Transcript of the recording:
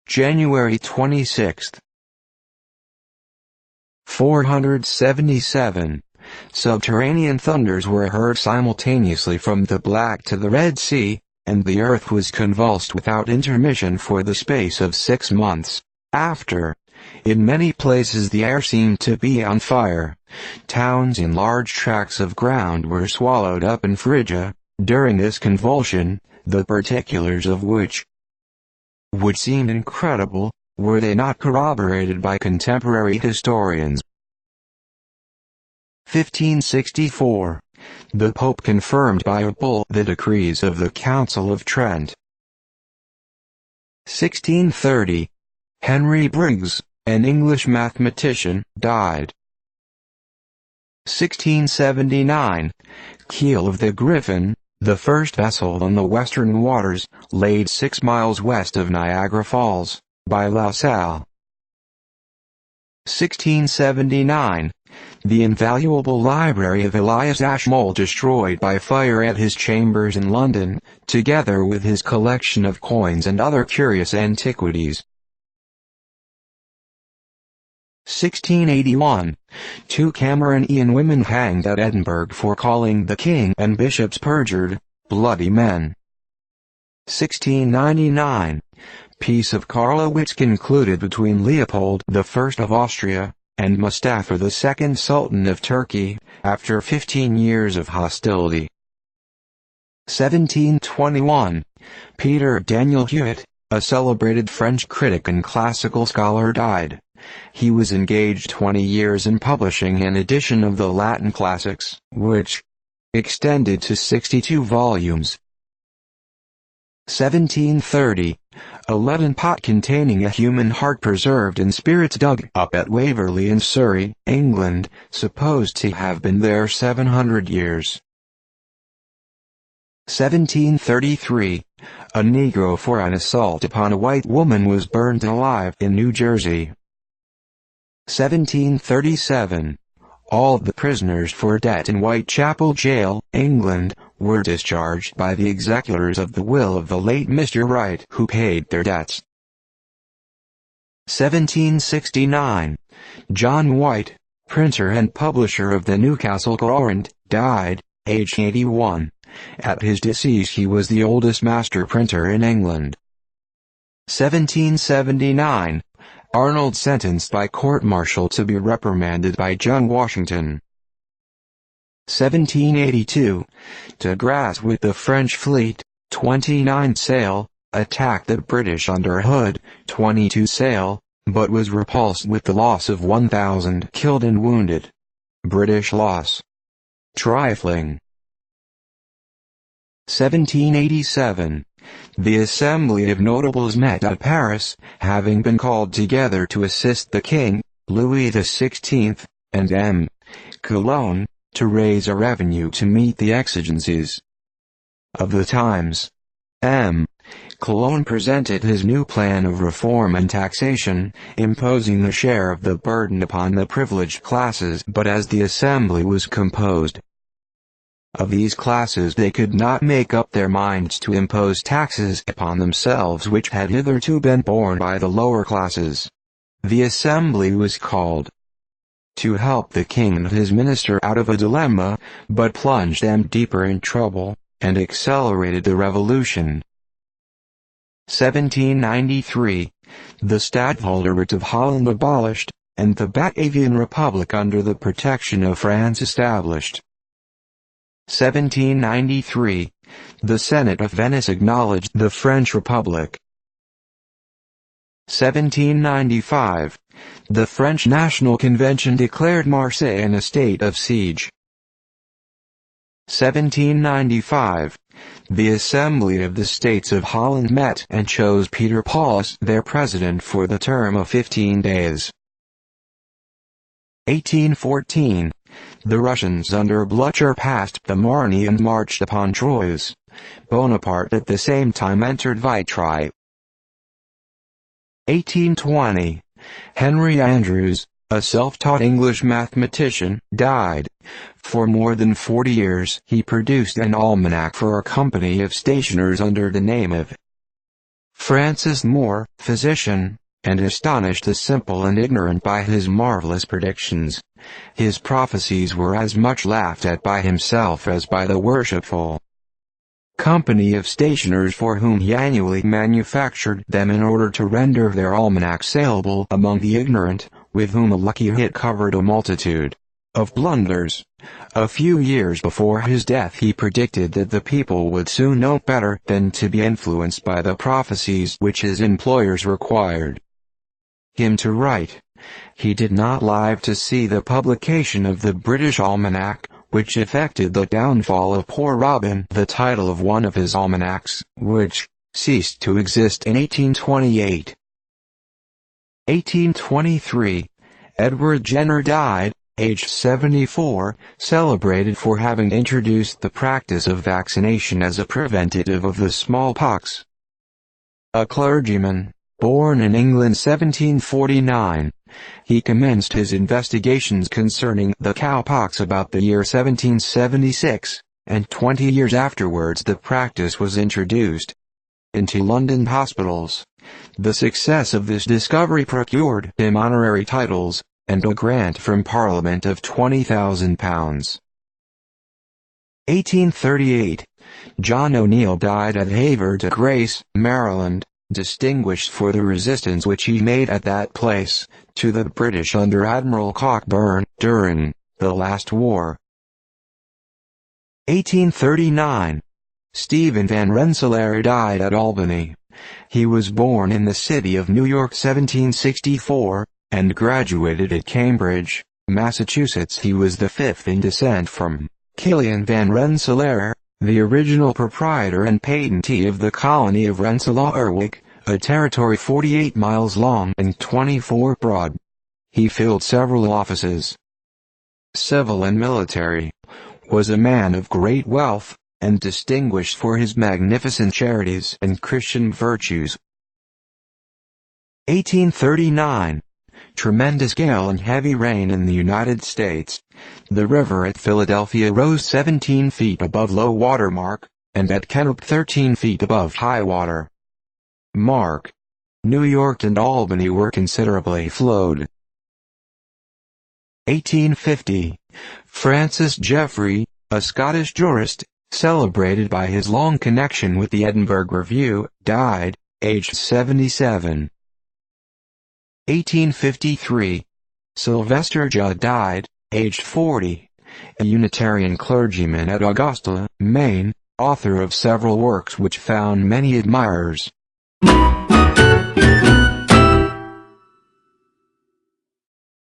January 26. 477. Subterranean thunders were heard simultaneously from the Black to the Red Sea, and the earth was convulsed without intermission for the space of 6 months. After, in many places the air seemed to be on fire. Towns in large tracts of ground were swallowed up in Phrygia, during this convulsion, the particulars of which would seem incredible, were they not corroborated by contemporary historians. 1564. The Pope confirmed by a bull the decrees of the Council of Trent. 1630. Henry Briggs, an English mathematician, died. 1679. Keel of the Griffin, the first vessel on the western waters, laid 6 miles west of Niagara Falls, by La Salle. 1679. The invaluable library of Elias Ashmole destroyed by fire at his chambers in London, together with his collection of coins and other curious antiquities. 1681. 2 Cameroonian women hanged at Edinburgh for calling the king and bishops perjured, bloody men. 1699. Peace of Karlowitz concluded between Leopold I of Austria and Mustafa II Sultan of Turkey, after 15 years of hostility. 1721. Peter Daniel Hewitt, a celebrated French critic and classical scholar, died. He was engaged 20 years in publishing an edition of the Latin classics, which extended to 62 volumes. 1730. A leaden pot containing a human heart preserved in spirits dug up at Waverley in Surrey, England, supposed to have been there 700 years. 1733. A Negro for an assault upon a white woman was burned alive in New Jersey. 1737. All the prisoners for debt in Whitechapel Jail, England, were discharged by the executors of the will of the late Mr. Wright, who paid their debts. 1769. John White, printer and publisher of the Newcastle Courant, died, aged 81. At his decease he was the oldest master printer in England. 1779. Arnold sentenced by court-martial to be reprimanded by John Washington. 1782. De Grasse with the French fleet, 29 sail, attacked the British under Hood, 22 sail, but was repulsed with the loss of 1,000 killed and wounded. British loss trifling. 1787. The Assembly of Notables met at Paris, having been called together to assist the King, Louis XVI, and M. Coulon, to raise a revenue to meet the exigencies of the times. M. Coulon presented his new plan of reform and taxation, imposing the share of the burden upon the privileged classes, but as the Assembly was composed of these classes they could not make up their minds to impose taxes upon themselves which had hitherto been borne by the lower classes. The Assembly was called to help the king and his minister out of a dilemma, but plunged them deeper in trouble, and accelerated the revolution. 1793. The Stadtholderate of Holland abolished, and the Batavian Republic under the protection of France established. 1793. The Senate of Venice acknowledged the French Republic. 1795. The French National Convention declared Marseille in a state of siege. 1795. The Assembly of the States of Holland met and chose Peter Paulus their president for the term of 15 days. 1814. The Russians under Blücher passed the Marne and marched upon Troyes. Bonaparte at the same time entered Vitry. 1820. Henry Andrews, a self-taught English mathematician, died. For more than 40 years he produced an almanac for a company of stationers under the name of Francis Moore, physician, and astonished the simple and ignorant by his marvelous predictions. His prophecies were as much laughed at by himself as by the worshipful company of stationers for whom he annually manufactured them in order to render their almanacs saleable among the ignorant, with whom a lucky hit covered a multitude of blunders. A few years before his death he predicted that the people would soon know better than to be influenced by the prophecies which his employers required him to write. He did not live to see the publication of the British Almanac, which effected the downfall of poor Robin, the title of one of his almanacs, which ceased to exist in 1828. 1823. Edward Jenner died, aged 74, celebrated for having introduced the practice of vaccination as a preventative of the smallpox. A clergyman, born in England 1749, he commenced his investigations concerning the cowpox about the year 1776, and 20 years afterwards the practice was introduced into London hospitals. The success of this discovery procured him honorary titles, and a grant from Parliament of £20,000. 1838. John O'Neill died at Havre de Grace, Maryland, distinguished for the resistance which he made at that place to the British under Admiral Cockburn during the last war. 1839. Stephen Van Rensselaer died at Albany. He was born in the city of New York 1764, and graduated at Cambridge, Massachusetts. He was the fifth in descent from Keel Van Rensselaer, the original proprietor and patentee of the colony of Rensselaerwijk, a territory 48 miles long and 24 broad. He filled several offices, civil and military, was a man of great wealth, and distinguished for his magnificent charities and Christian virtues. 1839. Tremendous gale and heavy rain in the United States. The river at Philadelphia rose 17 feet above low water mark, and at Kennewick 13 feet above high water mark. New York and Albany were considerably flowed. 1850. Francis Jeffrey, a Scottish jurist, celebrated by his long connection with the Edinburgh Review, died, aged 77. 1853. Sylvester Judd died, aged 40, a Unitarian clergyman at Augusta, Maine, author of several works which found many admirers.